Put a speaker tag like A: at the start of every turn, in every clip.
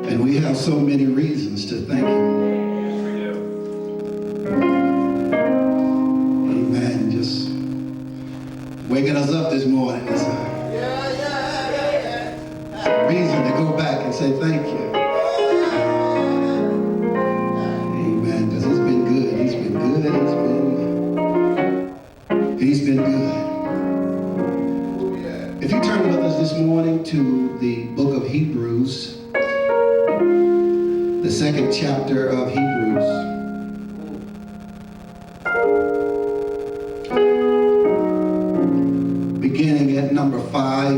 A: And we have so many reasons to thank him. Amen. Just waking us up this morning is a reason to go back and say thank you. Amen. Because he's been good. He's been good. He's been good. If you turn with us this morning to the book of Hebrews, the second chapter of Hebrews. Beginning at number 5.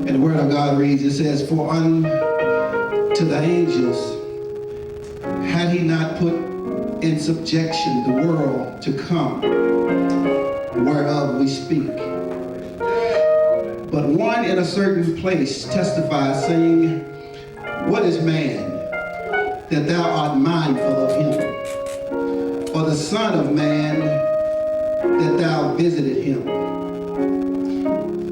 A: And the word of God reads, it says, "For unto the angels had he not put in subjection the world to come, whereof we speak. But one in a certain place testifies, saying, What is man, that thou art mindful of him? Or the son of man, that thou visited him?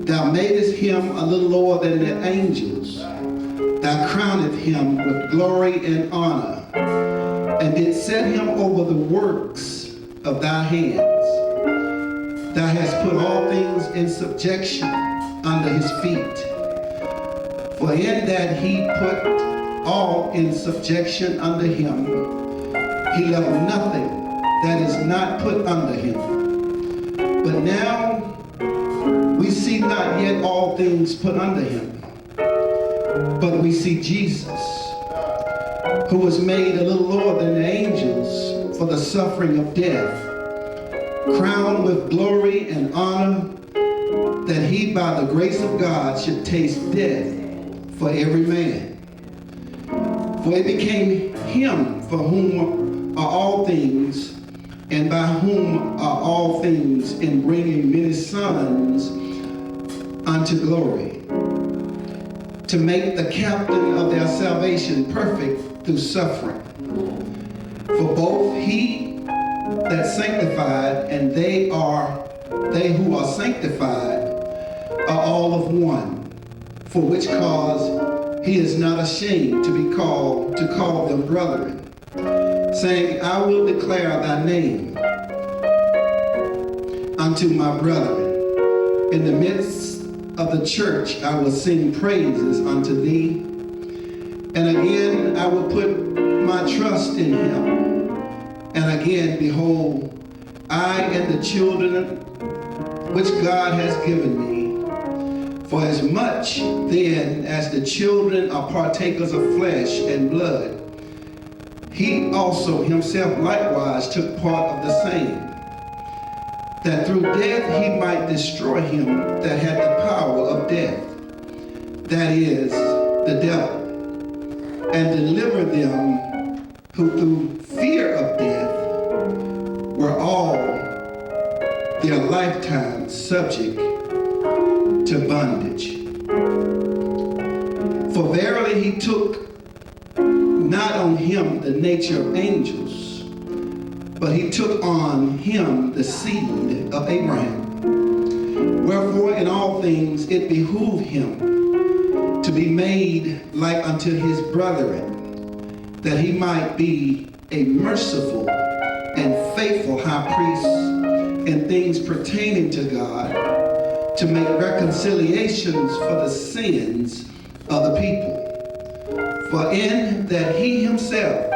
A: Thou madest him a little lower than the angels. Thou crownedst him with glory and honor, and didst set him over the works of thy hands. Thou hast put all things in subjection under his feet. For in that he put all in subjection under him, he left nothing that is not put under him. But now we see not yet all things put under him, but we see Jesus, who was made a little lower than the angels for the suffering of death, crowned with glory and honor, that he by the grace of God should taste death for every man. For it became him for whom are all things, and by whom are all things, in bringing many sons unto glory, to make the captain of their salvation perfect through suffering. For both he that sanctified and they who are sanctified are all of one, for which cause he is not ashamed to call them brethren, saying, I will declare thy name unto my brethren. In the midst of the church I will sing praises unto thee. And again I will put my trust in him. And again, behold, I and the children which God has given me. For as much then as the children are partakers of flesh and blood, he also himself likewise took part of the same, that through death he might destroy him that had the power of death, that is, the devil, and deliver them who through fear of death were all their lifetime subject to bondage. For verily he took not on him the nature of angels, but he took on him the seed of Abraham. Wherefore in all things it behooved him to be made like unto his brethren, that he might be a merciful and faithful high priest in things pertaining to God, to make reconciliations for the sins of the people. For in that he himself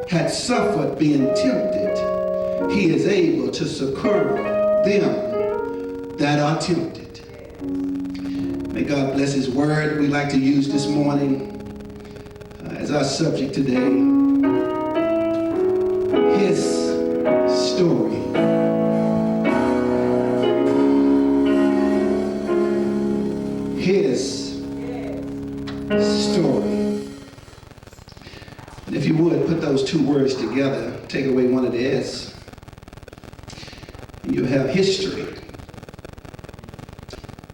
A: had suffered being tempted, he is able to succor them that are tempted. May God bless his word. We'd like to use this morning as our subject today, his story. His story. And if you would, put those two words together, take away one of the S, and you have history.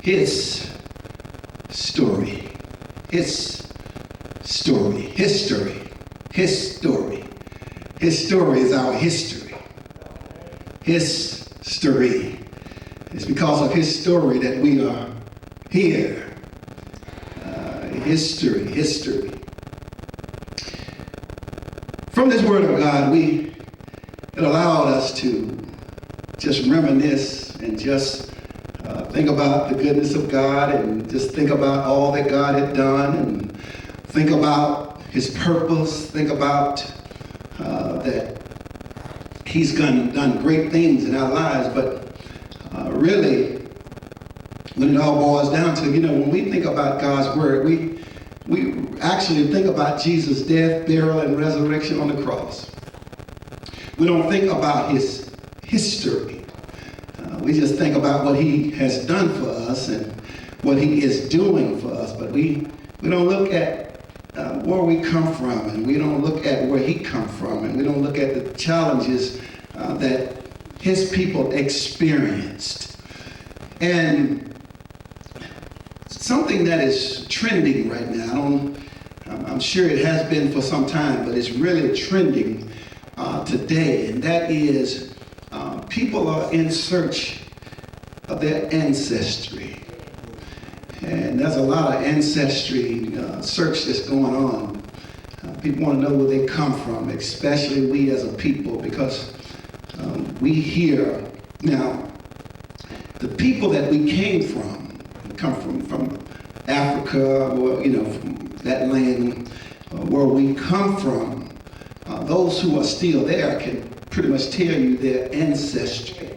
A: His story. His story. History. His story. His story is our history. His story. It's because of his story that we are here. History. From this word of God, it allowed us to just reminisce and just think about the goodness of God and just think about all that God had done and think about his purpose, think about that he's done great things in our lives. But really, when it all boils down to, when we think about God's word, we actually think about Jesus' death, burial, and resurrection on the cross. We don't think about his history. We just think about what he has done for us and what he is doing for us. But we don't look at where we come from, and we don't look at where he come from, and we don't look at the challenges that his people experienced. And something that is trending right now, I'm sure it has been for some time, but it's really trending today, and that is people are in search of their ancestry. And there's a lot of ancestry search that's going on. People want to know where they come from, especially we as a people, because we hear now the people that we came from, from Africa, or from that land where we come from. Those who are still there can pretty much tell you their ancestry,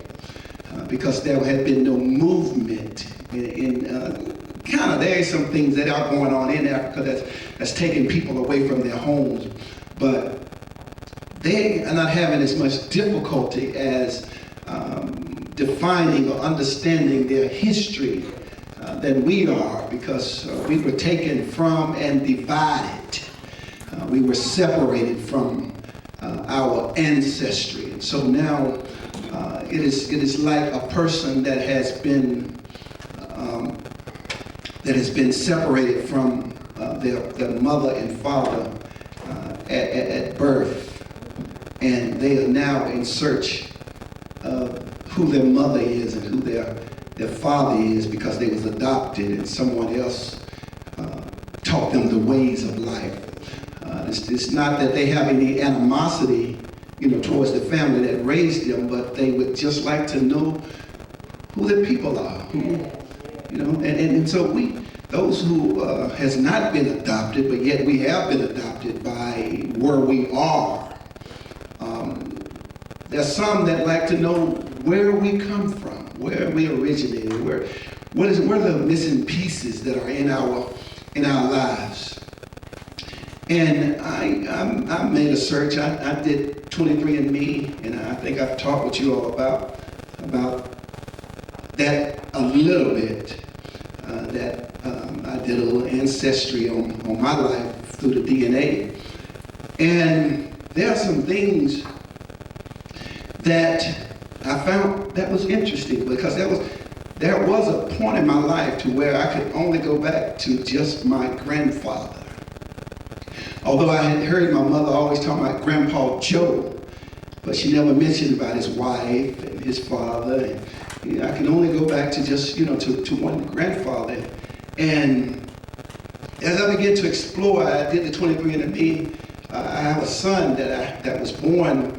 A: because there had been no movement there are some things that are going on in Africa that's taking people away from their homes, but they are not having as much difficulty as defining or understanding their history than we are, because we were taken from and divided. We were separated from our ancestry. And so now it is like a person that has been separated from their mother and father at birth, and they are now in search of who their mother is and who their father is, because they was adopted and someone else taught them the ways of life. It's not that they have any animosity, towards the family that raised them, but they would just like to know who their people are, and so those who has not been adopted, but yet we have been adopted by where we are. There's some that like to know where we come from, where we originated, where are the missing pieces that are in our lives. And I made a search. I did 23andMe, and I think I've talked with you all about that a little bit. I did a little ancestry on my life through the DNA. And there are some things that I found that was interesting, because there was a point in my life to where I could only go back to just my grandfather. Although I had heard my mother always talk about Grandpa Joe, but she never mentioned about his wife and his father. And, I can only go back to just, to one grandfather. And as I began to explore, I did the 23andMe. I have a son that was born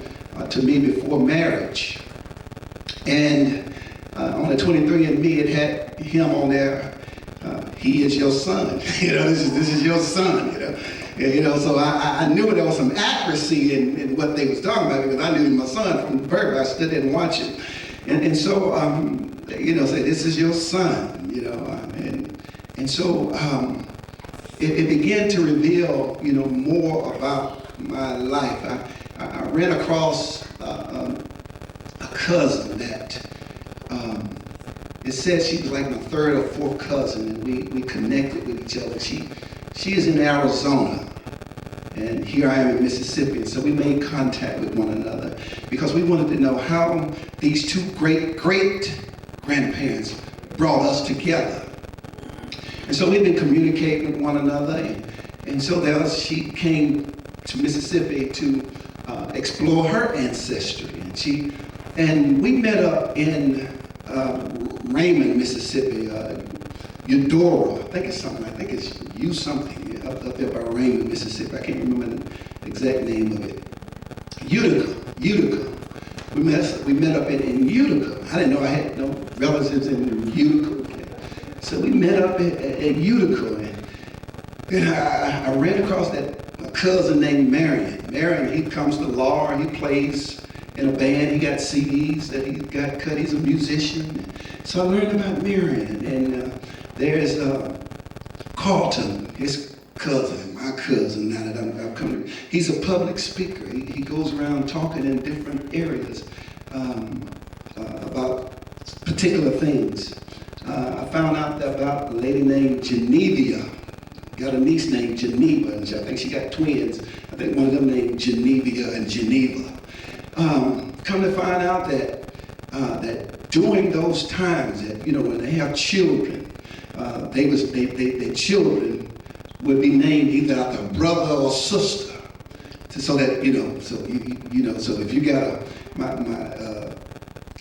A: to me before marriage. And on the 23andMe, it had him on there. He is your son. This is your son. So I knew there was some accuracy in what they was talking about, because I knew my son from birth. I still didn't watch it. And so, say, this is your son, and so it began to reveal, more about my life. I ran across a cousin that it said she was like my third or fourth cousin, and we connected with each other. She is in Arizona, and here I am in Mississippi, and so we made contact with one another because we wanted to know how these two great grandparents brought us together. And so we've been communicating with one another, and so she came to Mississippi to explore her ancestry, and we met up in Raymond, Mississippi. Eudora, I think it's U something up there by Raymond, Mississippi. I can't remember the exact name of it. Utica. We met up in Utica. I didn't know I had no relatives in Utica. So we met up at Utica, and I ran across a cousin named Marion. Marion, he comes to Laura, he plays in a band, he got CDs that he got cut, he's a musician. So I learned about Marion, and there's Carlton, his cousin, my cousin, now that I'm coming. He's a public speaker. He goes around talking in different areas about particular things. I found out about a lady named Geneva. Got a niece named Geneva, and I think she got twins. I think one of them named Geneva and Geneva. Come to find out that during those times, that when they have children, their children would be named either after brother or sister, so that so if you got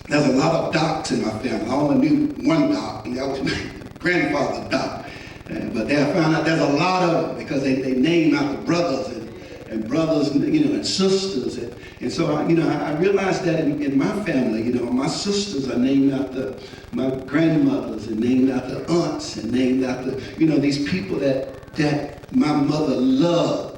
A: there's a lot of Docs in my family. I only knew one Doc, and that was my grandfather Doc. But then I found out there's a lot of them because they name after brothers and brothers, and sisters, and so I realized that in my family, my sisters are named after my grandmothers and named after aunts and named after these people that my mother loved.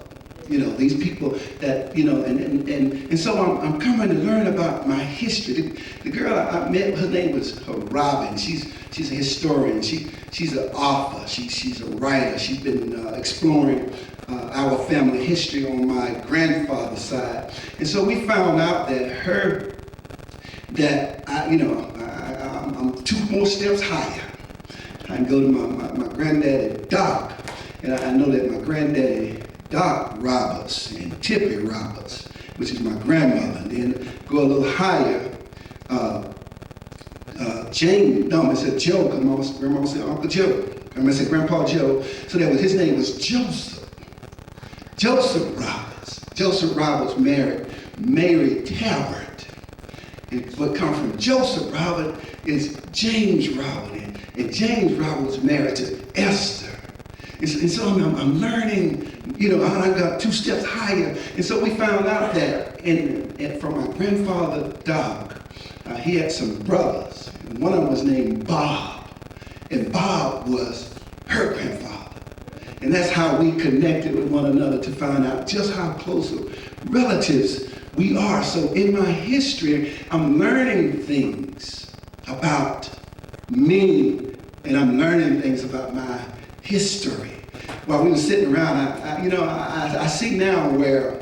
A: These people that, and so I'm coming to learn about my history. The girl I met, her name was Robin. She's a historian. She's an author. She's a writer. She's been exploring our family history on my grandfather's side. And so we found out that I'm 2 more steps higher. I can go to my granddaddy Doc, and I know that my granddaddy Doc Roberts and Tippy Roberts, which is my grandmother, and then go a little higher. I said Joe, because my grandma said Uncle Joe. Grandma said Grandpa Joe. So his name was Joseph. Joseph Roberts. Joseph Roberts married Mary Talbert. And what comes from Joseph Robert is James Robert. And James Robert was married to Esther. And so I'm learning, I got 2 steps higher. And so we found out that from my grandfather, Doc, he had some brothers. And one of them was named Bob. And Bob was her grandfather. And that's how we connected with one another to find out just how close of relatives we are. So in my history, I'm learning things about me, and I'm learning things about my history. While we were sitting around, I see now where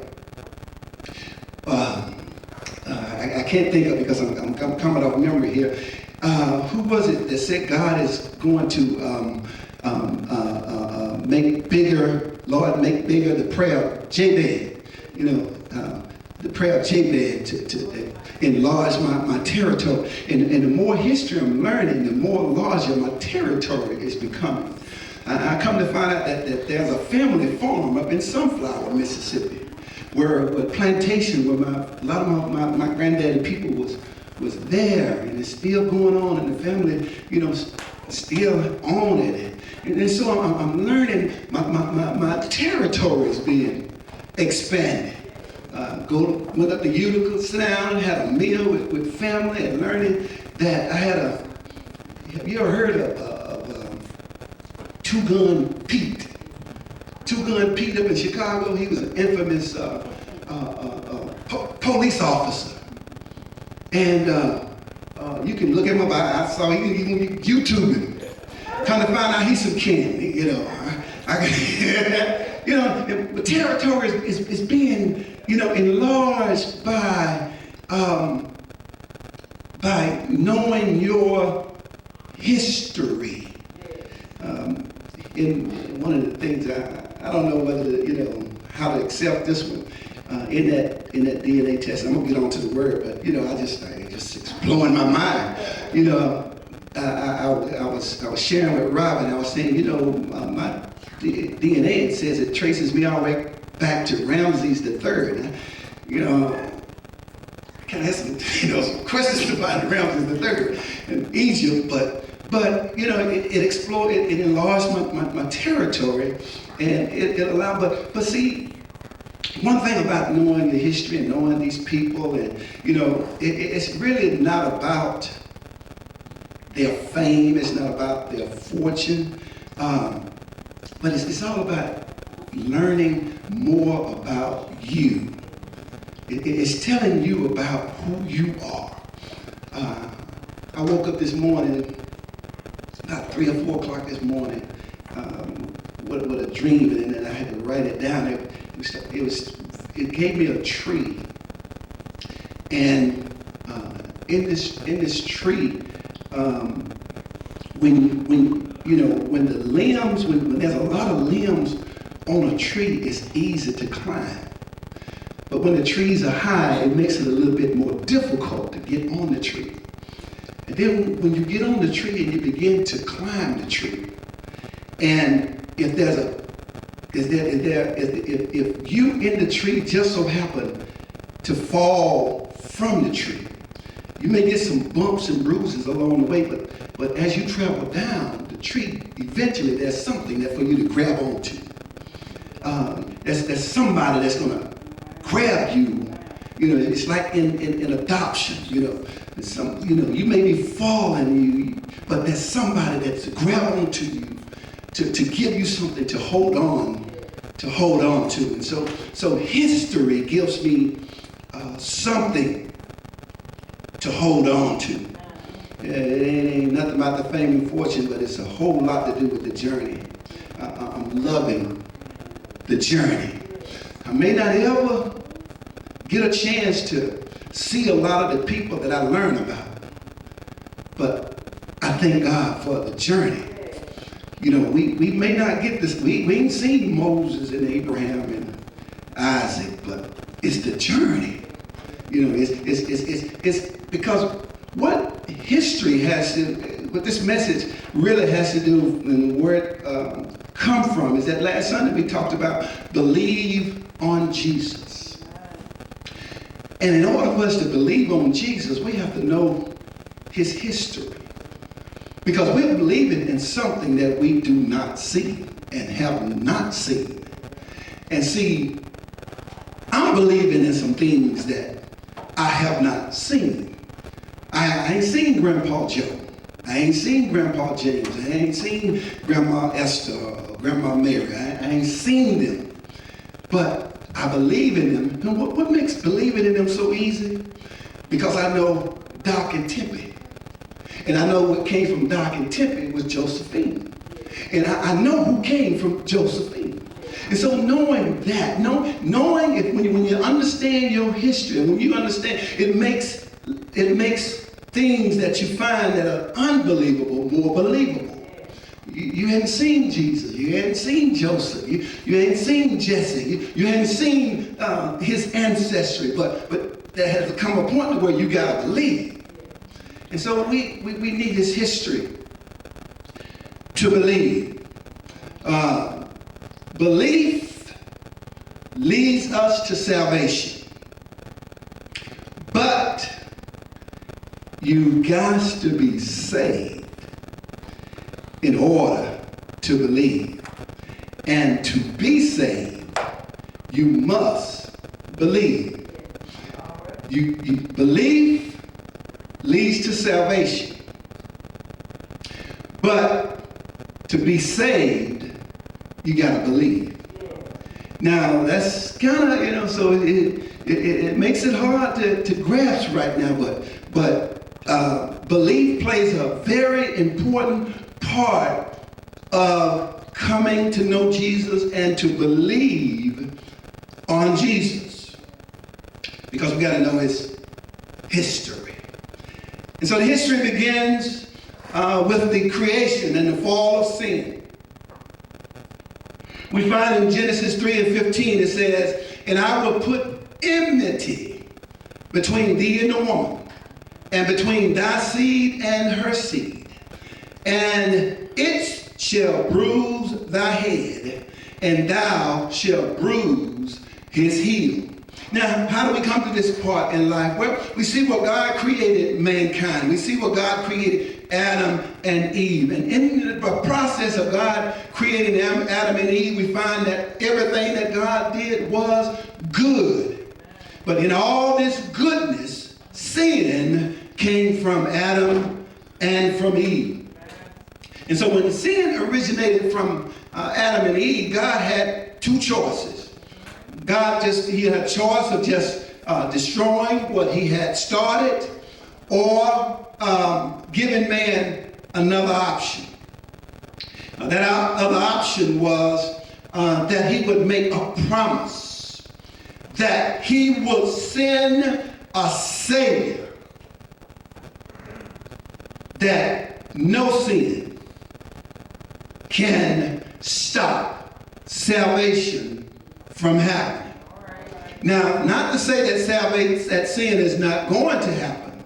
A: I can't think of, because I'm coming off memory here. Who was it that said God is going to make bigger, Lord, make bigger the prayer of Jabez? The prayer of Jabez to enlarge my territory. And the more history I'm learning, the more larger my territory is becoming. I come to find out that there's a family farm up in Sunflower, Mississippi, where a plantation where a lot of my granddaddy people was there, and it's still going on, and the family, still own it. And so I'm learning my territory is being expanded. Went up to Utica, sit down, had a meal with family, and learning that I had have you ever heard of Two Gun Pete? Two Gun Pete up in Chicago, he was an infamous police officer. And you can look him up, I saw you YouTubing. Kind of find out he's some king, the territory is being, enlarged by knowing your history. In one of the things, I don't know whether how to accept this one in that DNA test. I'm gonna get on to the word, but it's blowing my mind. I was sharing with Robin. I was saying, my DNA, it says it traces me all the way back to Ramses III. kind of had some, some questions about Ramses the third in Egypt, but it explored, it enlarged my territory, and it allowed, but see, one thing about knowing the history and knowing these people, and it's really not about their fame, it's not about their fortune, but it's all about learning more about you. It's telling you about who you are. I woke up this morning, about 3 or 4 o'clock this morning, with a dream, and then I had to write it down. It gave me a tree, and in this tree, when the limbs, when there's a lot of limbs on a tree, it's easy to climb. But when the trees are high, it makes it a little bit more difficult to get on the tree. And then when you get on the tree and you begin to climb the tree, and if you in the tree just so happen to fall from the tree, you may get some bumps and bruises along the way, but as you travel down the tree, eventually there's something there for you to grab onto. There's somebody that's going to grab you. It's like in adoption. You may be falling, but there's somebody that's grab onto you to give you something to hold on to. And so history gives me something to hold on to. It ain't nothing about the fame and fortune, but it's a whole lot to do with the journey. I'm loving the journey. I may not ever get a chance to see a lot of the people that I learn about, but I thank God for the journey. We may not get this, we ain't seen Moses and Abraham and Isaac, but it's the journey. It's because what history what this message really has to do, and where it come from, is that last Sunday we talked about believe on Jesus. And in order for us to believe on Jesus, we have to know his history. Because we're believing in something that we do not see and have not seen. And see, I'm believing in some things that I have not seen. I ain't seen Grandpa Joe. I ain't seen Grandpa James. I ain't seen Grandma Esther or Grandma Mary. I ain't seen them. But I believe in them. And what makes believing in them so easy? Because I know Doc and Tippy. And I know what came from Doc and Tippy was Josephine. And I know who came from Josephine. And so knowing that, knowing when you understand your history, and when you understand, it makes things that you find that are unbelievable more believable. You hadn't seen Jesus. You hadn't seen Joseph. You hadn't seen Jesse. You hadn't seen his ancestry. But there has come a point where you got to believe. And so we need his history to believe. Belief leads us to salvation. But you got to be saved in order to believe. And to be saved, you must believe. You believe leads to salvation. But to be saved, you got to believe. Now, that's kind of, so it makes it hard to grasp right now, but belief plays a very important part of coming to know Jesus and to believe on Jesus. Because we got to know his history. And so the history begins with the creation and the fall of sin. We find in Genesis 3:15 it says, "And I will put enmity between thee and the woman, and between thy seed and her seed. And it shall bruise thy head, and thou shalt bruise his heel." Now, how do we come to this part in life? Well, we see what God created mankind. We see what God created Adam and Eve. And in the process of God creating Adam and Eve, we find that everything that God did was good. But in all this goodness, sin came from Adam and from Eve. And so when sin originated from Adam and Eve, God had two choices. He had a choice of just destroying what he had started, or giving man another option. That other option was that he would make a promise that he would send a Savior, that no sin can stop salvation from happening. Now, not to say that sin is not going to happen,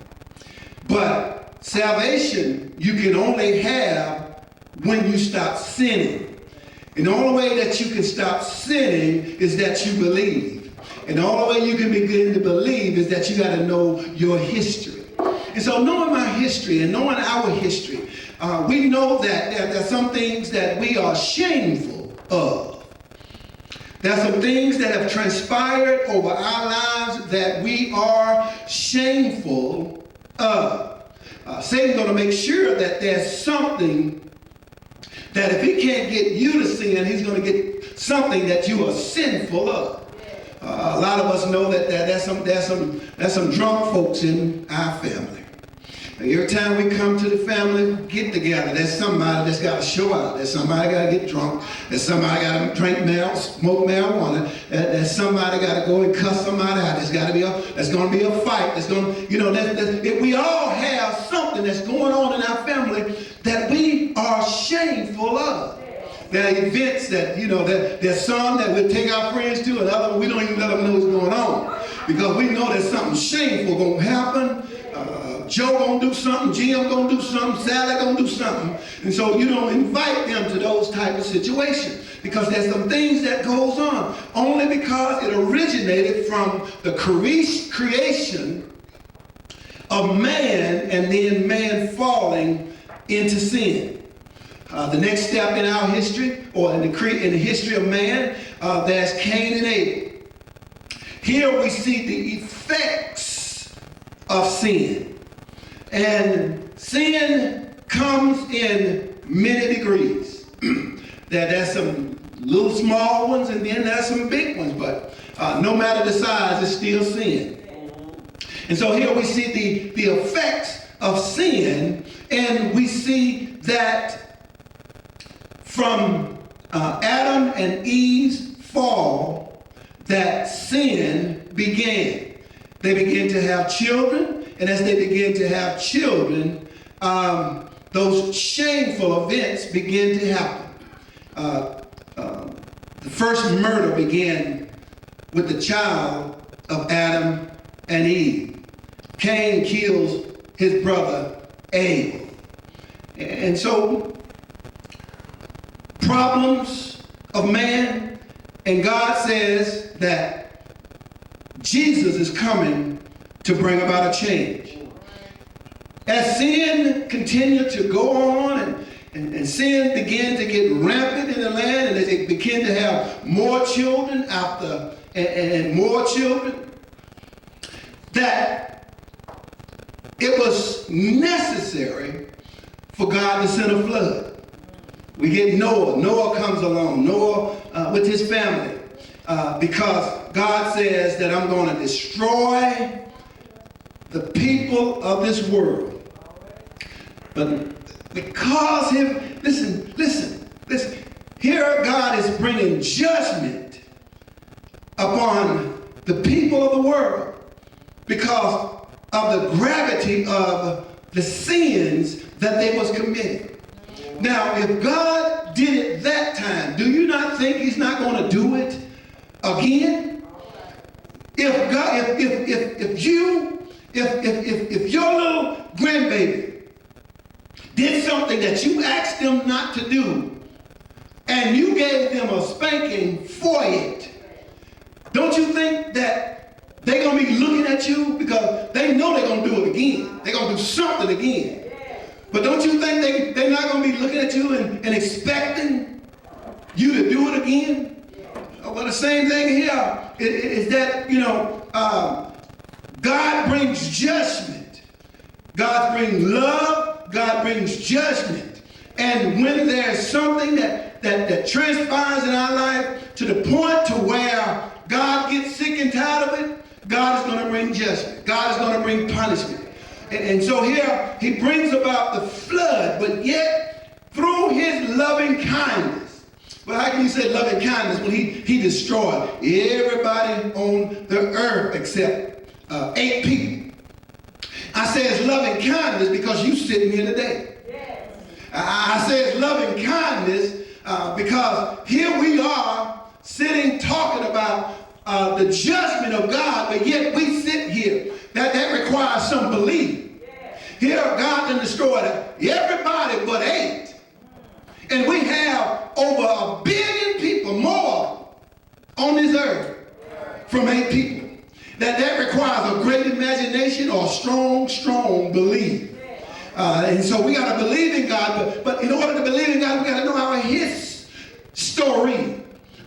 A: but salvation you can only have when you stop sinning. And the only way that you can stop sinning is that you believe. And the only way you can begin to believe is that you got to know your history. And so knowing my history and knowing our history, we know that there are some things that we are shameful of. There are some things that have transpired over our lives that we are shameful of. Satan's going to make sure that there's something that if he can't get you to sin, he's going to get something that you are sinful of. A lot of us know that there's some drunk folks in our family. Every time we come to the family get together, there's somebody that's got to show out. There's somebody got to get drunk. There's somebody got to smoke marijuana. There's somebody got to go and cuss somebody out. There's going to be a fight. We all have something that's going on in our family that we are shameful of. There are events that, there's some that we'll take our friends to, and others we don't even let them know what's going on. Because we know there's something shameful going to happen. Joe gonna do something, Jim gonna do something, Sally gonna do something. And so you don't invite them to those type of situations because there's some things that goes on only because it originated from the creation of man and then man falling into sin. The next step in our history, or in the history of man, there's Cain and Abel. Here we see the effects of sin. And sin comes in many degrees. There's some little small ones and then there's some big ones, but no matter the size, it's still sin. And so here we see the effects of sin, and we see that from Adam and Eve's fall, that sin began. They began to have children. And as they begin to have children, those shameful events begin to happen. The first murder began with the child of Adam and Eve. Cain kills his brother Abel. And so, problems of man, and God says that Jesus is coming to bring about a change. As sin continued to go on and sin began to get rampant in the land, and as they began to have more children and more children, that it was necessary for God to send a flood. We get Noah. Noah comes along. Noah with his family. Because God says that I'm going to destroy the people of this world. But because listen, here God is bringing judgment upon the people of the world because of the gravity of the sins that they was committing. Now, if God did it that time, do you not think he's not going to do it again? If your little grandbaby did something that you asked them not to do, and you gave them a spanking for it, don't you think that they're going to be looking at you because they know they're going to do it again. They're going to do something again. But don't you think they're not going to be looking at you and expecting you to do it again? Well, the same thing here is that, God brings judgment. God brings love. God brings judgment. And when there's something that transpires in our life to the point to where God gets sick and tired of it, God is going to bring judgment. God is going to bring punishment. And so here he brings about the flood, but yet through his loving kindness. Well, how can you say loving kindness when he destroyed everybody on the earth except 8 people? I say it's loving kindness because you sitting here today. Yes. I say it's loving kindness because here we are sitting talking about the judgment of God, but yet we sit here. That requires some belief. Yes. Here God done destroyed everybody but 8. And we have over 1 billion people more on this earth from 8 people. That requires a great imagination or strong belief. And so we got to believe in God, but in order to believe in God, we got to know his story.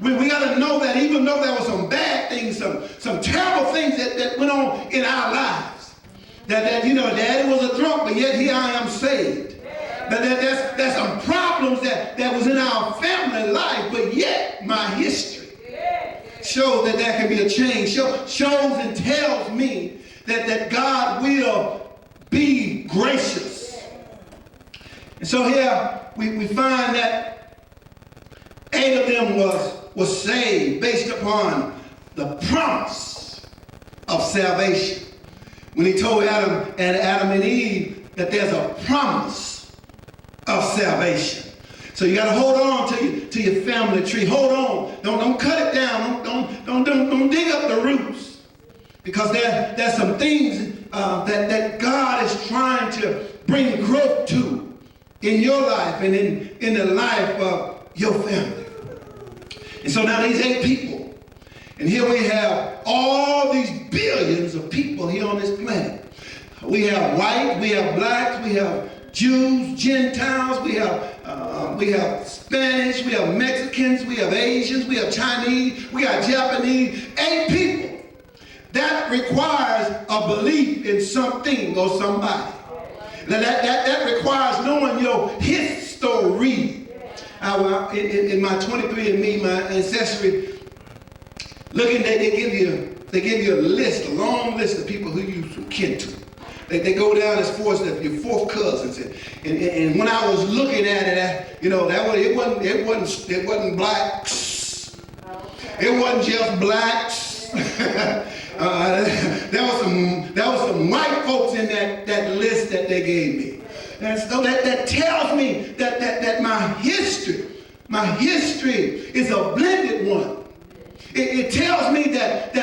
A: We got to know that even though there were some bad things, some terrible things that went on in our lives, that Daddy was a drunk, but yet here I am saved. There's some problems that was in our family life, but yet my history shows that there can be a change. Shows and tells me that God will be gracious. And so here we find that 8 of them was saved based upon the promise of salvation. When he told Adam and Eve that there's a promise of salvation. So you got to hold on to your family tree. Hold on. Don't cut it down. Don't dig up the roots. Because there's some things that God is trying to bring growth to in your life and in the life of your family. And so now these 8 people. And here we have all these billions of people here on this planet. We have white, we have blacks, we have Jews, Gentiles, we have Spanish, we have Mexicans, we have Asians, we have Chinese, we have Japanese. 8 people. That requires a belief in something or somebody. That requires knowing your history. In my 23andMe, my ancestry, looking at, they give you a list, a long list of people who you kin to. They go down as far as your 4th cousins, and when I was looking at it, it wasn't blacks. It wasn't just blacks. There was some white folks in that list that they gave me. And so that tells me that my history is a blended one. It tells me that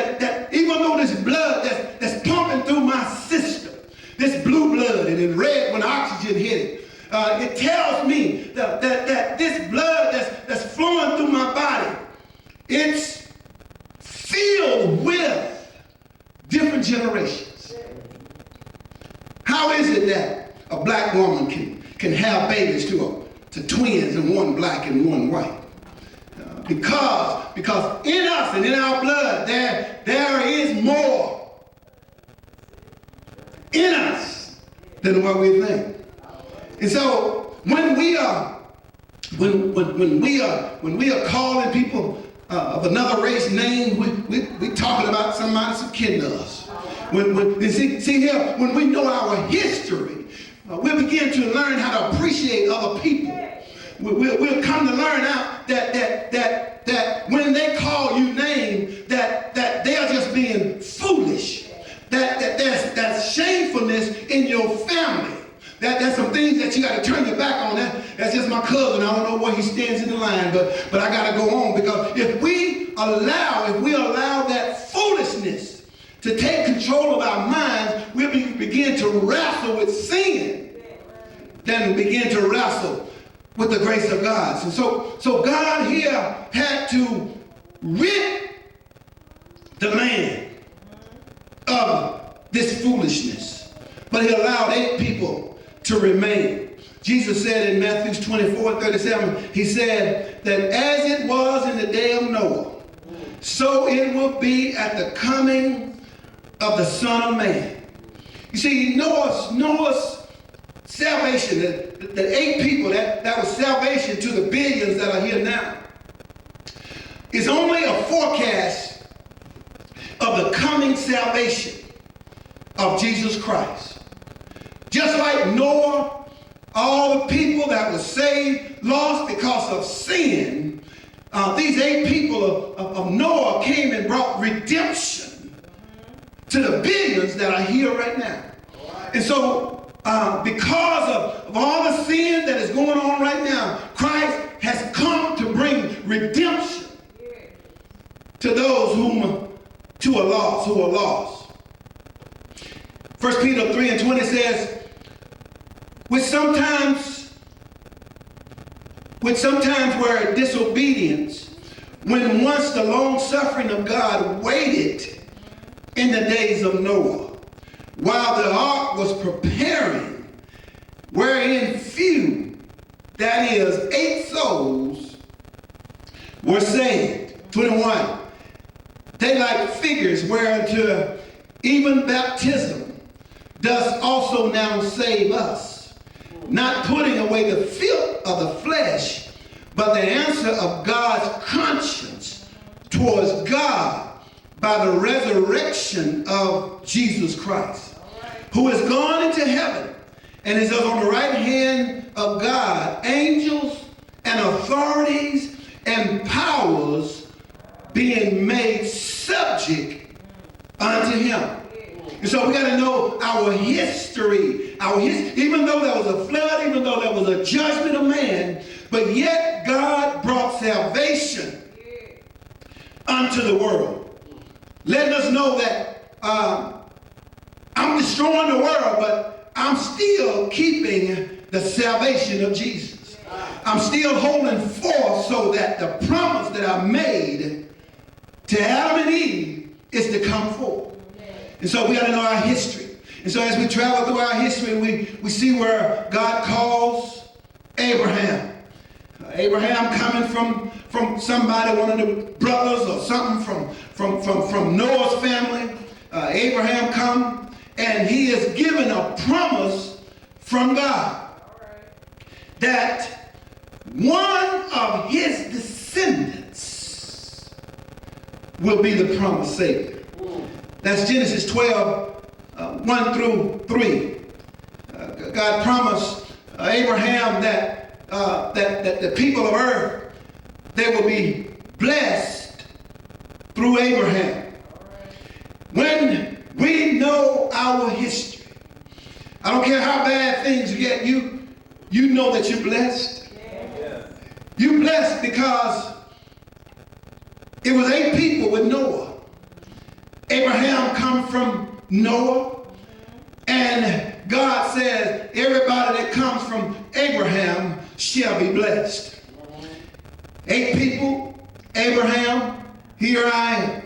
A: even though this blood that's pumping through my system, this blue blood and it's red when oxygen hit it, it tells me that this blood that's flowing through my body, it's filled with different generations. How is it that a black woman can have babies to twins and one black and one white? Because in us and in our blood there is more in us than what we think. And so when we are calling people of another race name, we talking about somebody that's kin to us. See here, when we know our history, we'll begin to learn how to appreciate other people. We'll come to learn out that when they call you name, that they're just being foolish. That there's shamefulness in your family. There's some things that you got to turn your back on. That's just my cousin. I don't know where he stands in the line, but I got to go on, because if we allow that foolishness to take control of our minds, we'll begin to wrestle with sin, then begin to wrestle with the grace of God. And so God here had to rid the land of this foolishness. But he allowed 8 people to remain. Jesus said in Matthew 24:37, he said that as it was in the day of Noah, so it will be at the coming of the Son of Man. You see, Noah's salvation, the 8 people, that was salvation to the billions that are here now, is only a forecast of the coming salvation of Jesus Christ. Just like Noah, all the people that were saved, lost because of sin, these 8 people of Noah came and brought redemption to the billions that are here right now. And so, because of all the sin that is going on right now, Christ has come to bring redemption to those who are lost. 1 Peter 3:20 says, which sometimes were disobedience, when once the long suffering of God waited in the days of Noah, while the ark was preparing, wherein few, that is 8 souls, were saved. 21. They like figures whereunto even baptism does also now save us, not putting away the filth of the flesh, but the answer of God's conscience towards God by the resurrection of Jesus Christ, who is gone into heaven and is on the right hand of God, angels and authorities and powers being made subject unto him. And so we got to know our history. Even though there was a flood, even though there was a judgment of man, but yet God brought salvation unto the world. Letting us know that I'm destroying the world, but I'm still keeping the salvation of Jesus. I'm still holding forth so that the promise that I made to Adam and Eve is to come forth. And so we got to know our history. And so as we travel through our history, we see where God calls Abraham. Abraham coming from somebody, one of the brothers or something from Noah's family. Abraham come and he is given a promise from God that one of his descendants will be the promised Savior. That's Genesis 12, 1 through 3. God promised Abraham that the people of earth, they will be blessed through Abraham. When we know our history, I don't care how bad things get, you know that you're blessed. You're blessed because it was 8 people with Noah. Abraham come from Noah, and God says everybody that comes from Abraham shall be blessed. 8 people, Abraham, here I am.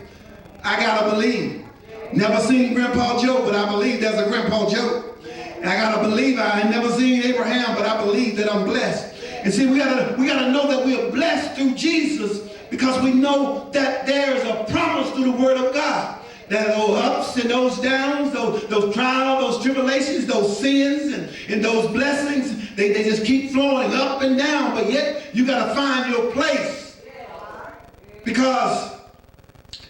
A: I gotta believe. Never seen Grandpa Joe, but I believe there's a Grandpa Joe. And I gotta believe I ain't never seen Abraham, but I believe that I'm blessed. And see, we gotta know that we are blessed through Jesus, because we know that there is a promise through the Word of God. That those ups and those downs, those trials, those tribulations, those sins and those blessings, they just keep flowing up and down. But yet you got to find your place. Because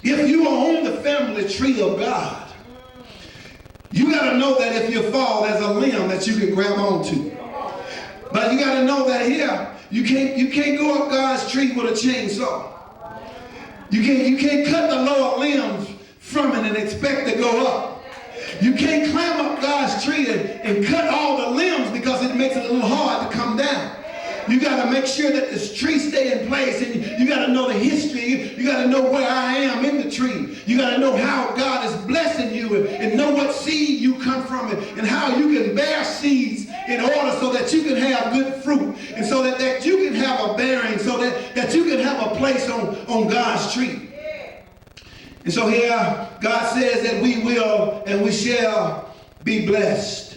A: if you are on the family tree of God, you got to know that if you fall, there's a limb that you can grab onto. But you got to know that here, you can't go up God's tree with a chainsaw. You can't cut the lower limbs from it and expect to go up. You can't climb up God's tree and cut all the limbs, because it makes it a little hard to come down. You got to make sure that this tree stay in place, and you got to know the history. You got to know where I am in the tree. You got to know how God is blessing you, and know what seed you come from, and how you can bear seeds in order so that you can have good fruit, and so that you can have a bearing, so that you can have a place on God's tree. And so here God says that we will and we shall be blessed.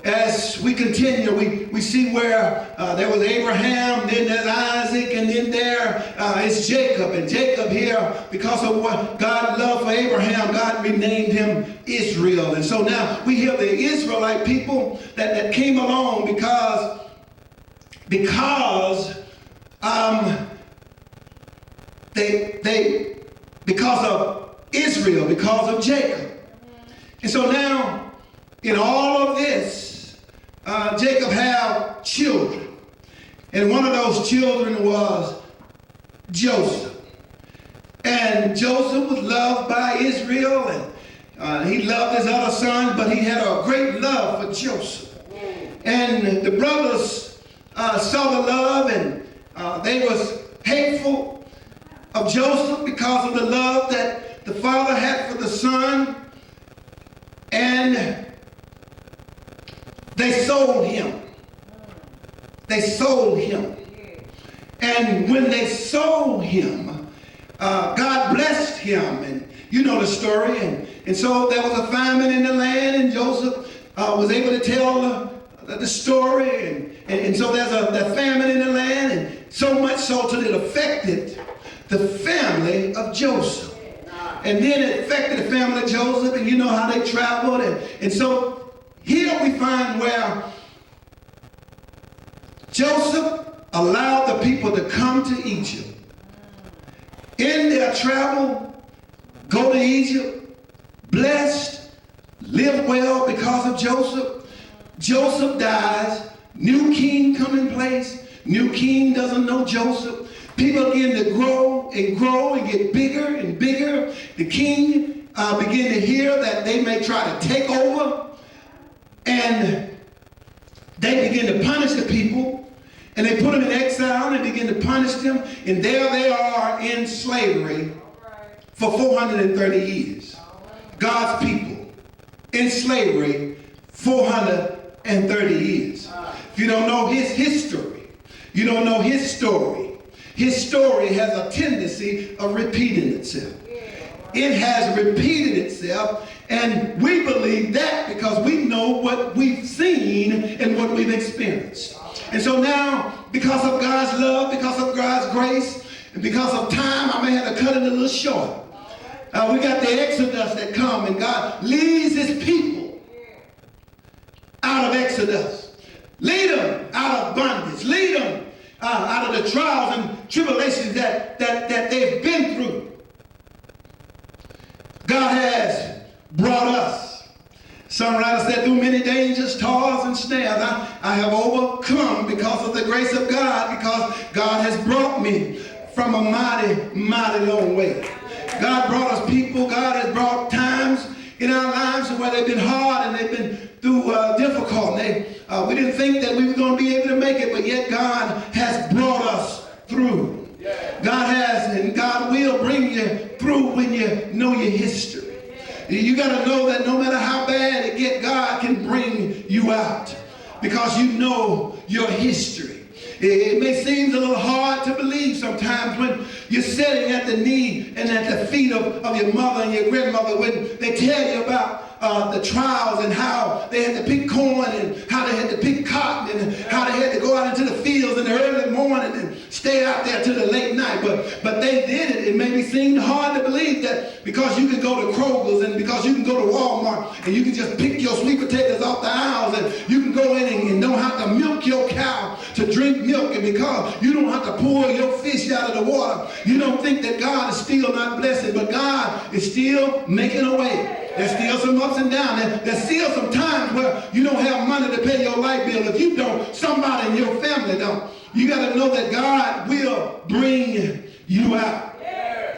A: As we continue, we see where there was Abraham, then there's Isaac, and then there is Jacob. And Jacob here, because of what God loved for Abraham, God renamed him Israel. And so now we have the Israelite people that came along because of Israel, because of Jacob. And so now, in all of this, Jacob had children. And one of those children was Joseph. And Joseph was loved by Israel, and he loved his other sons, but he had a great love for Joseph. And the brothers saw the love, and they was hateful of Joseph because of the love that the father had for the son. And they sold him. They sold him. And when they sold him, God blessed him. And you know the story. And so there was a famine in the land, and Joseph was able to tell the story. And so there's a famine in the land, and so much so that it affected the family of Joseph. And then it affected the family of Joseph, and you know how they traveled. And so here we find where Joseph allowed the people to come to Egypt. In their travel, go to Egypt, blessed, live well because of Joseph. Joseph dies, new king come in place. New king doesn't know Joseph. People begin to grow and get bigger and bigger. The king begin to hear that they may try to take over. And they begin to punish the people. And they put them in exile and begin to punish them. And there they are in slavery for 430 years. God's people in slavery 430 years. If you don't know his history, you don't know his story. His story has a tendency of repeating itself. It has repeated itself, and we believe that because we know what we've seen and what we've experienced. And so now, because of God's love, because of God's grace, and because of time, I may have to cut it a little short. We got the Exodus that come, and God leads his people out of Exodus. Lead them out of bondage. Lead them out of the trials and tribulations that they've been through. God has brought us. Some writers said through many dangers, toils, and snares, I have overcome because of the grace of God, because God has brought me from a mighty, mighty long way. God brought us people. God has brought times in our lives where they've been hard and they've been through difficult. We didn't think that we were going to be able to make it, but yet God has brought us through. God has, and God will bring you through when you know your history. You got to know that no matter how bad it gets, God can bring you out because you know your history. It may seem a little hard to believe sometimes when you're sitting at the knee and at the feet of your mother and your grandmother when they tell you about the trials and how they had to pick corn and how they had to pick cotton and how they had to go out into the fields in the early morning and stay out there till the late night. But they did it. It maybe seemed hard to believe that because you can go to Kroger's and because you can go to Walmart and you can just pick your sweet potatoes off the aisles and you can go in and don't have to milk your cow to drink milk, and because you don't have to pull your fish out of the water, you don't think that God is still not blessing, but God is still making a way. There's still some ups and downs. There's still some times where you don't have money to pay your light bill. If you don't, somebody in your family don't. You got to know that God will bring you out.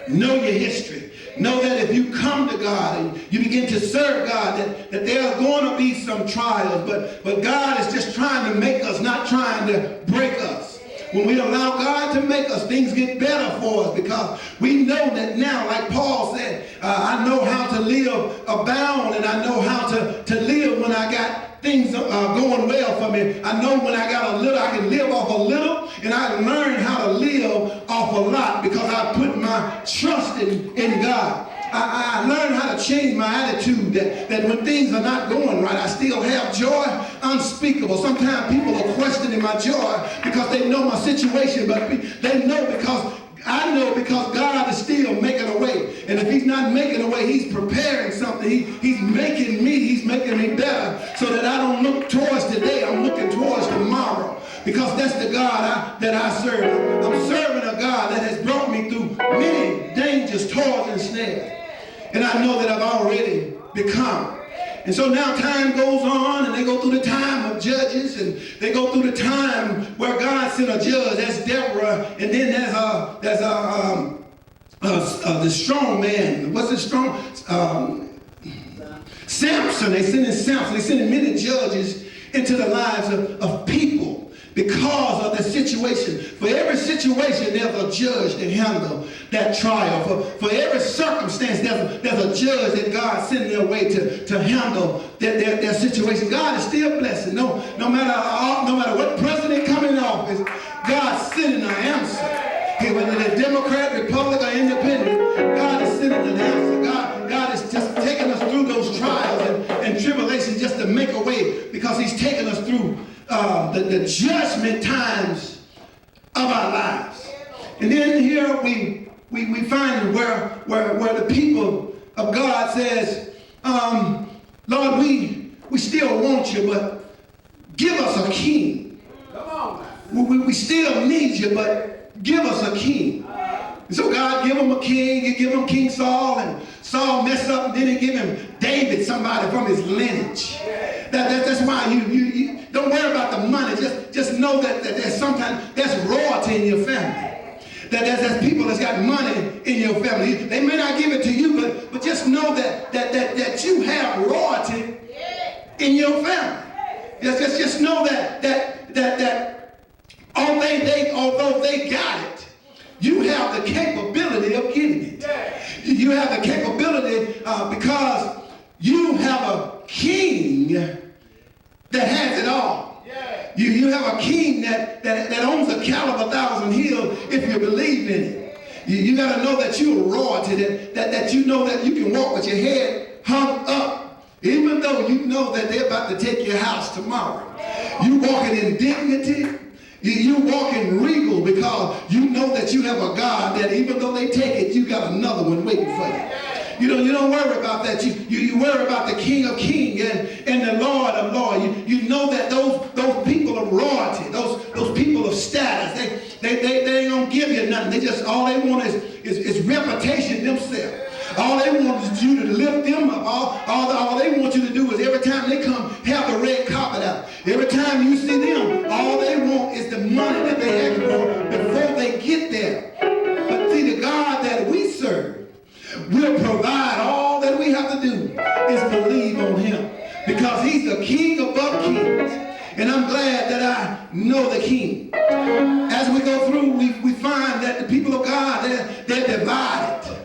A: Know your history. Know that if you come to God and you begin to serve God, that there are going to be some trials, but God is just trying to make us, not trying to break us. When we allow God to make us, things get better for us because we know that now, like Paul said, I know how to live abound and I know how to live when I got things going well for me. I know when I got a little, I can live off a little, and I learn how to live off a lot because I put my trust in God. I learned how to change my attitude that when things are not going right, I still have joy unspeakable. Sometimes people are questioning my joy because they know my situation, but they know because I know because God is still making a way. And if he's not making a way, he's preparing something. He's making me better so that I don't look towards today. I'm looking towards tomorrow because that's the God that I serve. I'm serving a God that has brought me through many dangers, toils, and snares. And I know that I've already become. And so now time goes on, and they go through the time of judges, and they go through the time where God sent a judge. That's Deborah, and then there's the strong man. What's the strong? Samson. They sent in Samson. They sent in many judges into the lives of people because of the situation. For every situation, there's a judge to handle that trial. For every circumstance, there's a judge that God sent their way to handle their situation. God is still blessing. No matter what president comes in office, God's sending an answer. Whether they're Democrat, Republic, or Independent, God is sending an answer. God is just taking us through those trials and tribulations just to make a way, because he's taking us through the judgment times of our lives. And then here we find where the people of God says, Lord, we still want you, but give us a king. Come on. We still need you, but give us a king. And so God give him a king. He give him King Saul, and Saul messed up, and then he give him David, somebody from his lineage. That's why you don't worry about the money. Just know that there's sometimes there's royalty in your family. There's people that's got money in your family. They may not give it to you, but just know that you have royalty in your family. Just know that although they got it, you have the capability of getting it. You have the capability because you have a king that has it all. You have a king that owns a cattle of 1,000 hills if you believe in it. You got to know that you're royalty, that you know that you can walk with your head hung up, even though you know that they're about to take your house tomorrow. You walking in dignity. You walk in regal because you know that you have a God that even though they take it, you got another one waiting for you. You don't worry about that. You worry about the King of Kings and the Lord of Lords. You know that those people of royalty, those people of status, they ain't gonna give you nothing. All they want is reputation themselves. All they want is you to lift them up. All they want you to do is every time they come, have the red carpet out. Every time you see them, all they want is the money that they ask for before they get there. But see, the God that we serve will provide. All that we have to do is believe on him, because he's the King above kings. And I'm glad that I know the King. As we go through, we find that the people of God, they're divided.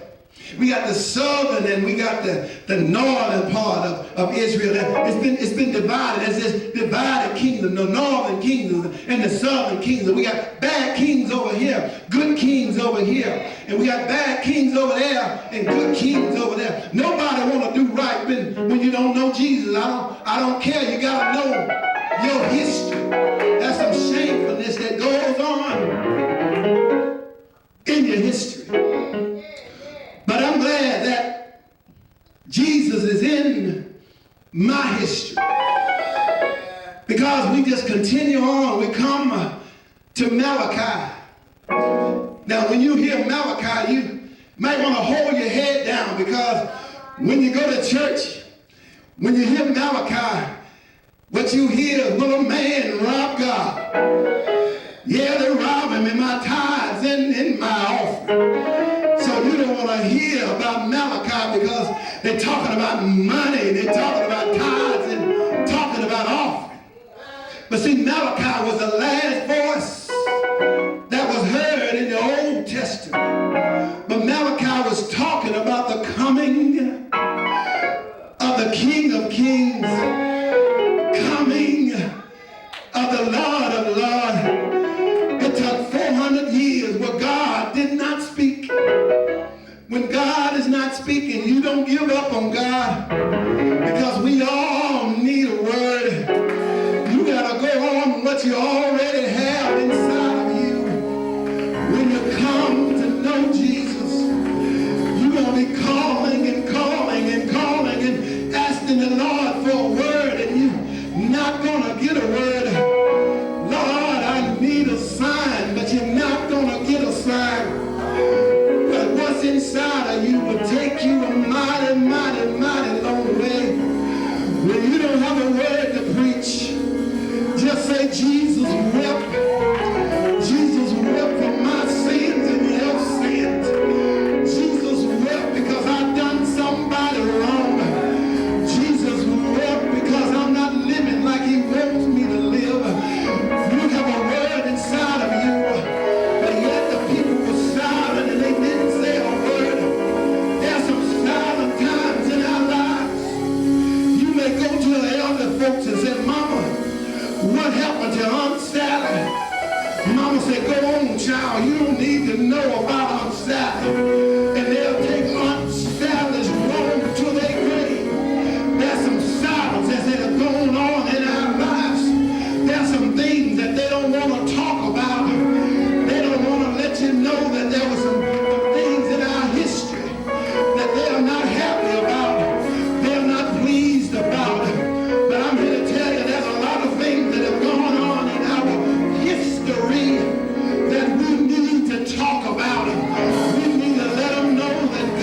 A: We got the southern and we got the northern part of Israel. It's been divided. There's this divided kingdom, the northern kingdom and the southern kingdom. We got bad kings over here, good kings over here. And we got bad kings over there and good kings over there. Nobody want to do right when you don't know Jesus. I don't care. You got to know your history. There's some shamefulness that goes on in your history. But I'm glad that Jesus is in my history, because we just continue on. We come to Malachi. Now, when you hear Malachi, you might want to hold your head down, because when you go to church, when you hear Malachi, what you hear is, will a man rob God? Yeah, they rob him in my tithes and in my offering. So you don't want to hear about Malachi, because they're talking about money, they're talking about tithes and talking about offering. But see, Malachi was the last voice that was heard in the Old Testament. But Malachi was talking about the coming of the King of Kings, coming of the Lord of Lords. It took 400 years where God did not speak. When God is not speaking, on God, because we all need a word. You gotta go on what you already have inside of you. When you come to know Jesus, you're gonna be calling and calling and calling and asking the Lord for a word, and you're not gonna get a word. Lord, I need a sign, but you're not gonna get a sign. But what's inside of you will take you a mighty, mighty, mighty long way. When you don't have a word to preach, just say, Jesus wept. Jesus wept for my sins and your sins. Jesus wept because I done somebody wrong. Jesus wept because I'm not living like he wants me to live. You have a word inside of you, but yet the people were silent and they didn't say a word. There's some silent times in our lives. You may go to the elder folks and say, Mama, what happened to Aunt Sally? Mama said, go on, child. You don't need to know about Aunt Sally. And they'll take Aunt Sally's wrong to their grave. There's some silence that are going on in our lives. There's some things that they don't want to talk about. They don't want to let you know that there were some things in our history that they are not happy about. They're not pleased about. But I'm here to tell you there's a lot of things that have gone on in our history that we need to talk about. We need to let them know that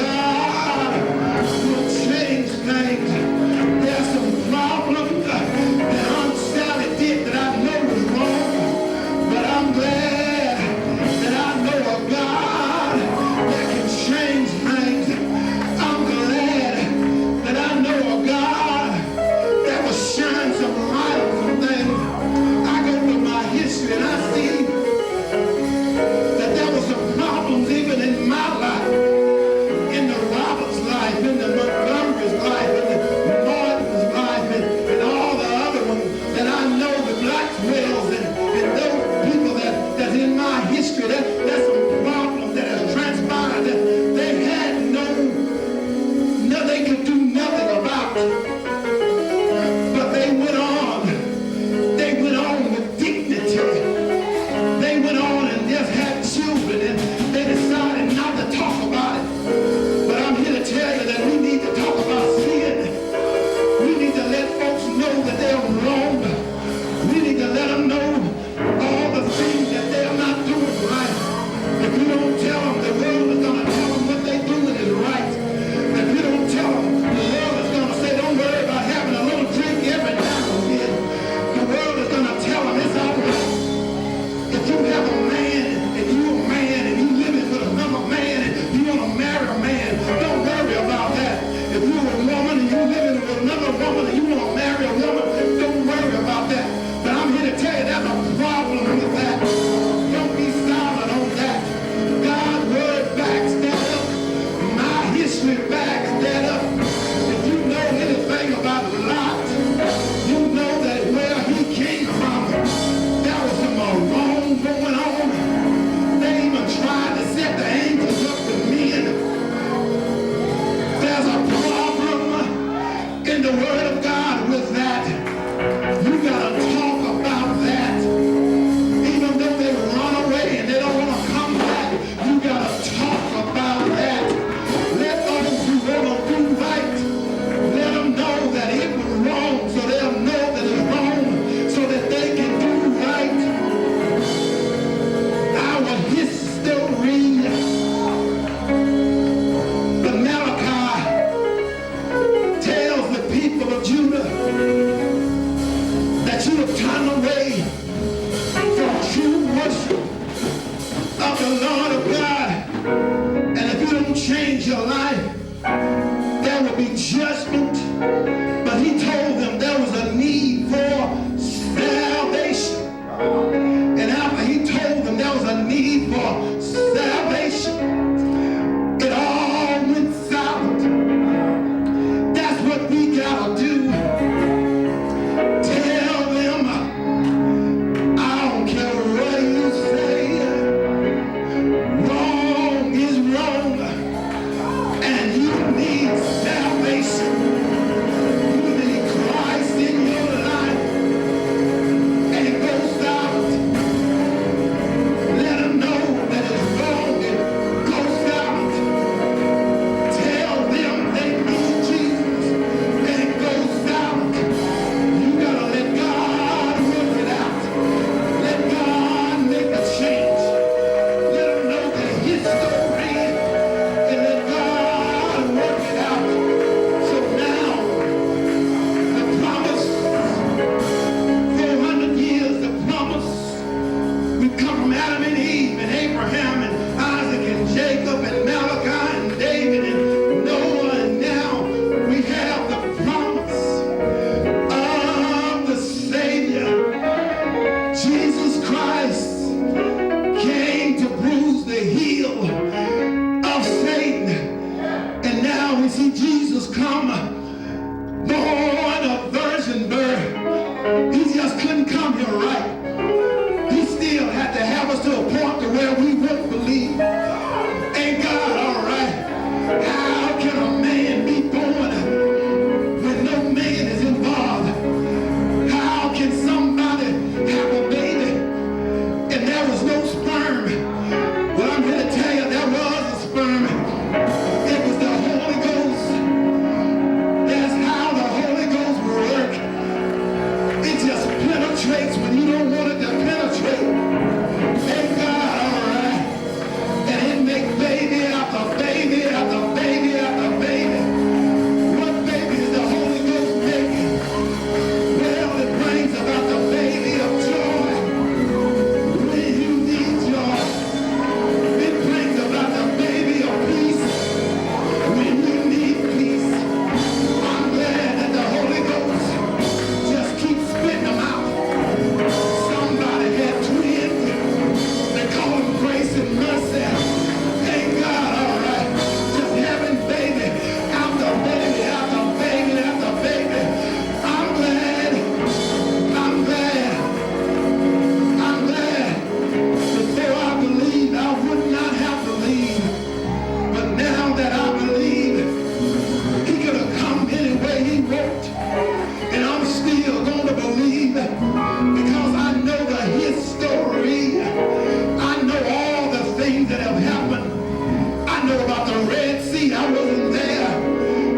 A: come from Adam and Eve and Abraham and Isaac and Jacob and Malachi and David and Noah, and now we have the promise of the Savior. Jesus Christ came to bruise the heel of Satan, and now we see Jesus come, born of virgin birth. He just couldn't come here right. He still had to have us to a point to where we wouldn't believe. Ain't God all right? How can a man be born when no man is involved? How can somebody have a baby and there was no sperm? Well, I'm here to tell you there was a sperm. It was the Holy Ghost. That's how the Holy Ghost will work. It just penetrates when you don't want it to penetrate. Ain't God all right? And it makes baby after baby after baby after baby. What baby is the Holy Ghost making? Well, it brings about the baby of joy when you need joy. It brings about the baby of peace when you need peace. I'm glad that the Holy Ghost just keeps spitting them out. Somebody had twins. They call them grace and mercy. Ain't God all right? Just having baby after baby after baby after baby. I'm glad. I'm glad. I'm glad. Before I believed, I would not have believed. But now that I believe, he could have come any way he wrote. And I'm still going to believe because I know his story. I know all the things that have happened. I know about the Red Sea. I wasn't there.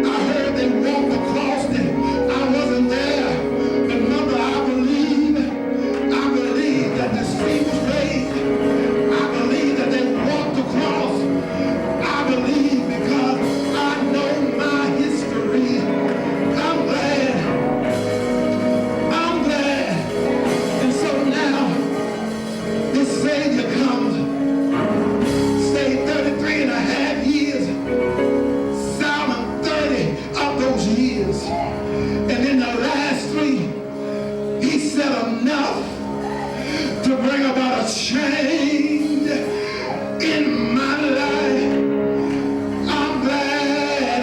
A: I heard they walked across it. I wasn't there. But mother, I believe that the sea was raised. I believe that they walked across. I believe because I know my history. I'm glad. I'm glad. And so now, this Savior comes, stayed 33 and a half years, silent 30 of those years. And in the last 3, he said enough to bring about a change in my life. I'm glad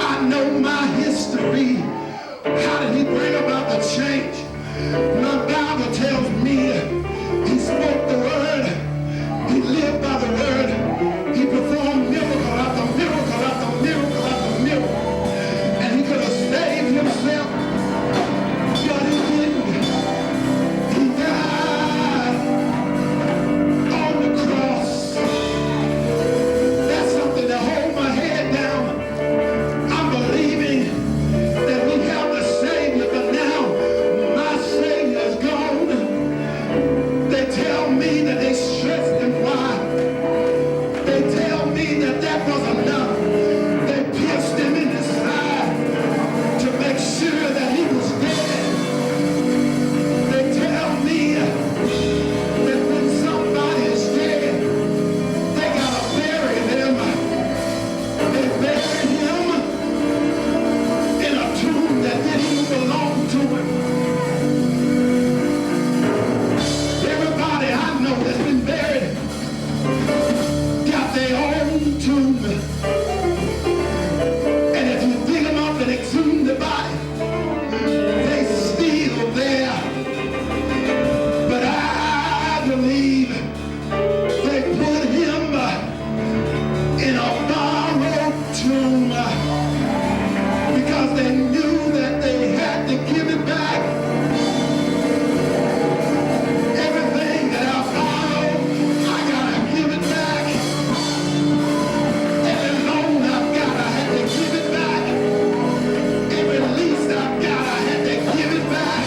A: I know my history. How did he bring about the change? My Bible tells me he spoke the word. He lived by the word. He performed miracle after miracle after miracle after miracle. And he could have saved himself, but he didn't. He died on the cross. That's something to hold my head down. I'm believing that we have the Savior, but now my Savior is gone. They tell me that they stressed him. Why? They tell me that that was enough. They pierced him in his side to make sure that he was dead. They tell me that when somebody is dead, they gotta bury them. They buried him in a tomb that didn't even belong to him. Everybody I know that's been buried got their own tomb. And if you dig them up and exhume the body, they still there. But I believe they put him in a borrowed tomb because they knew that they had to give it back. Everything that I borrowed, I gotta give it back. Every loan I've got, I had to give it back. Every lease I've got, I had to give it back.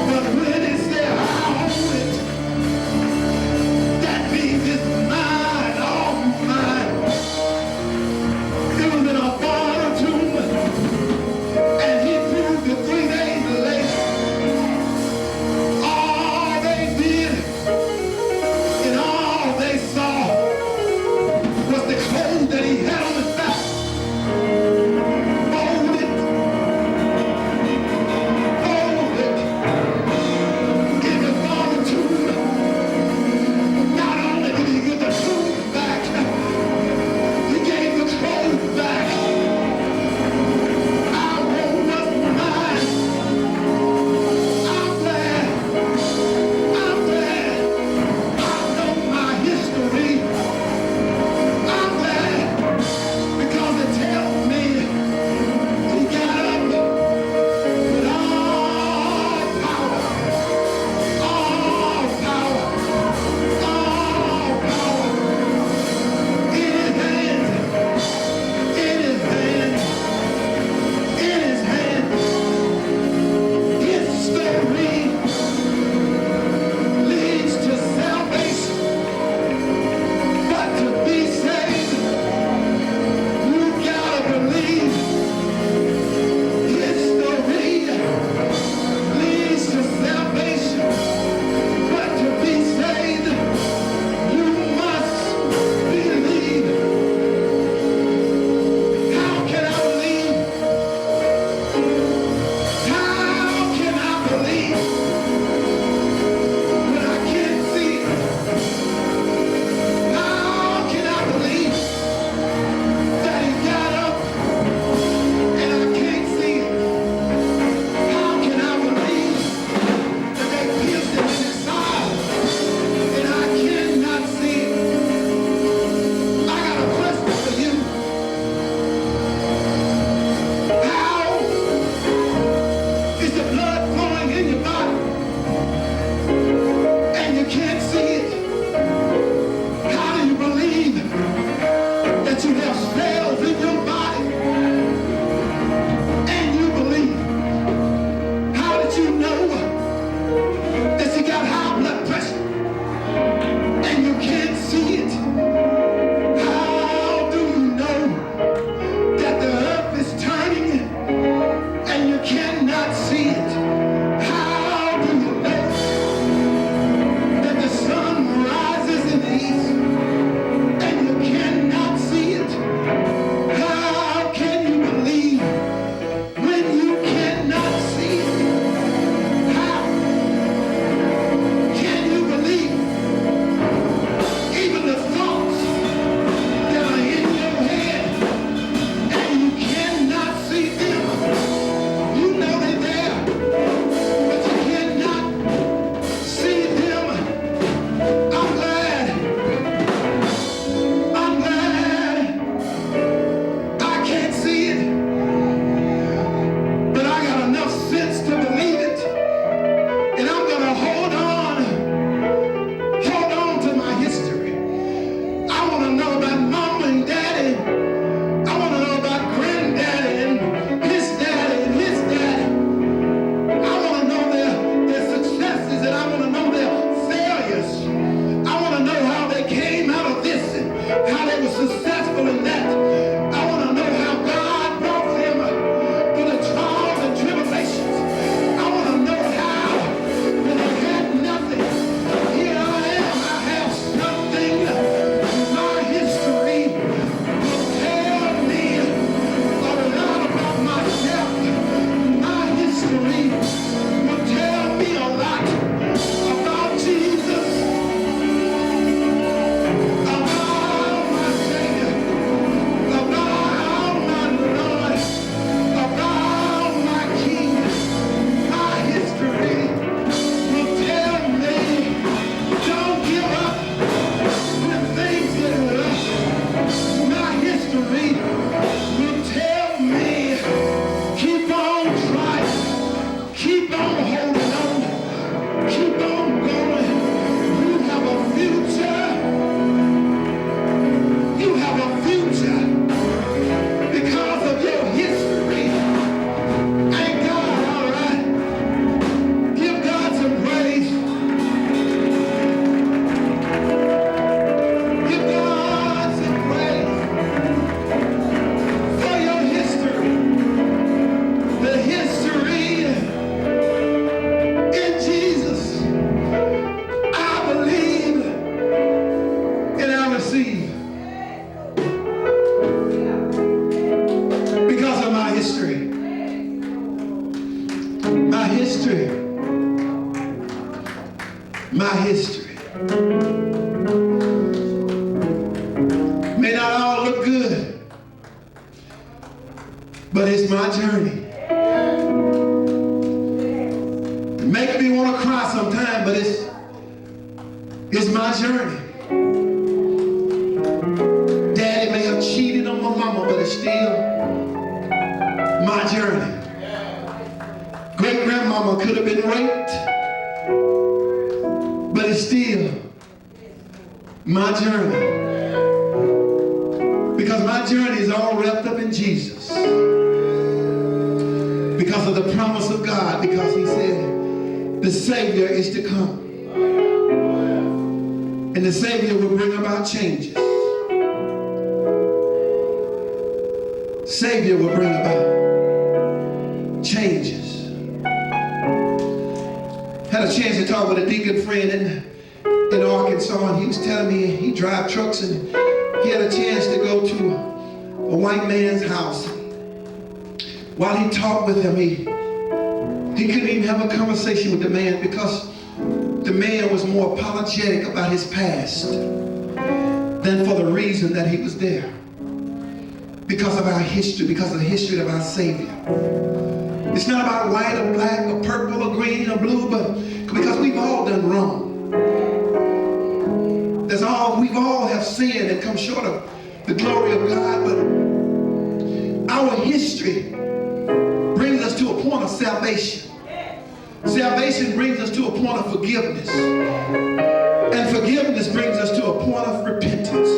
A: But when it's there, I own it. my journey. It makes me want to cry sometimes, but it's my journey. Daddy may have cheated on my mama, but it's still my journey. Great-grandmama could have been raped, but it's still my journey. Because my journey is all wrapped up in Jesus. Because of the promise of God. Because he said the Savior is to come. And the Savior will bring about changes. Savior will bring about changes. Had a chance to talk with a deacon friend in Arkansas, and he was telling me he drive trucks, and he had a chance to go to a white man's house. While he talked with him, he couldn't even have a conversation with the man because the man was more apologetic about his past than for the reason that he was there. Because of our history, because of the history of our Savior. It's not about white or black or purple or green or blue, but because we've all done wrong. We've all have sinned and come short of the glory of God, but our history brings us to a point of salvation. Salvation brings us to a point of forgiveness. And forgiveness brings us to a point of repentance.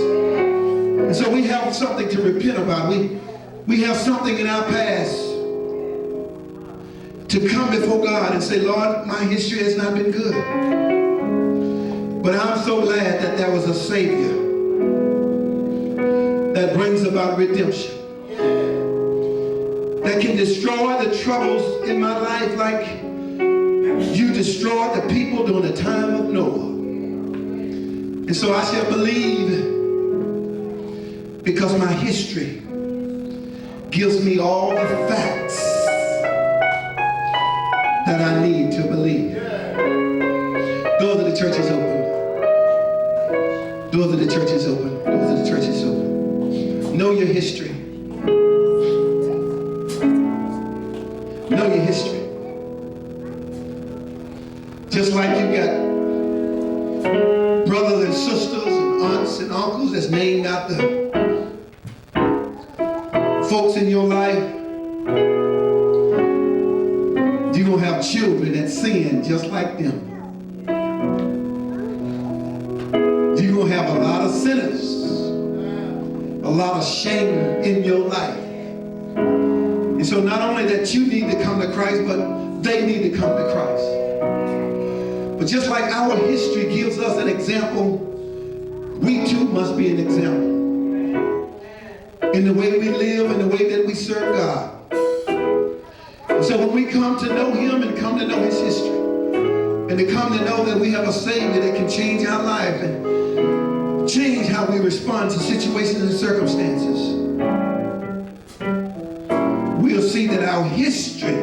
A: And so we have something to repent about. We have something in our past to come before God and say, Lord, my history has not been good. But I'm so glad that there was a Savior that brings about redemption. That can destroy the troubles in my life like you destroyed the people during the time of Noah. And so I shall believe because my history gives me all the facts that I need to believe. Doors of the church is open. Doors of the church is open. Doors of the church is open. Know your history. Know your history. Just like you got brothers and sisters and aunts and uncles that's named after folks in your life, you're going to have children that sin just like them. You're going to have a lot of sinners, a lot of shame in your life. And so not only that you need to come to Christ, but they need to come to Christ. But just like our history gives us an example, we too must be an example. In the way we live, in the way that we serve God. And so when we come to know him and come to know his history, and to come to know that we have a Savior that can change our life and change how we respond to situations and circumstances, we'll see that our history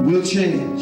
A: will change.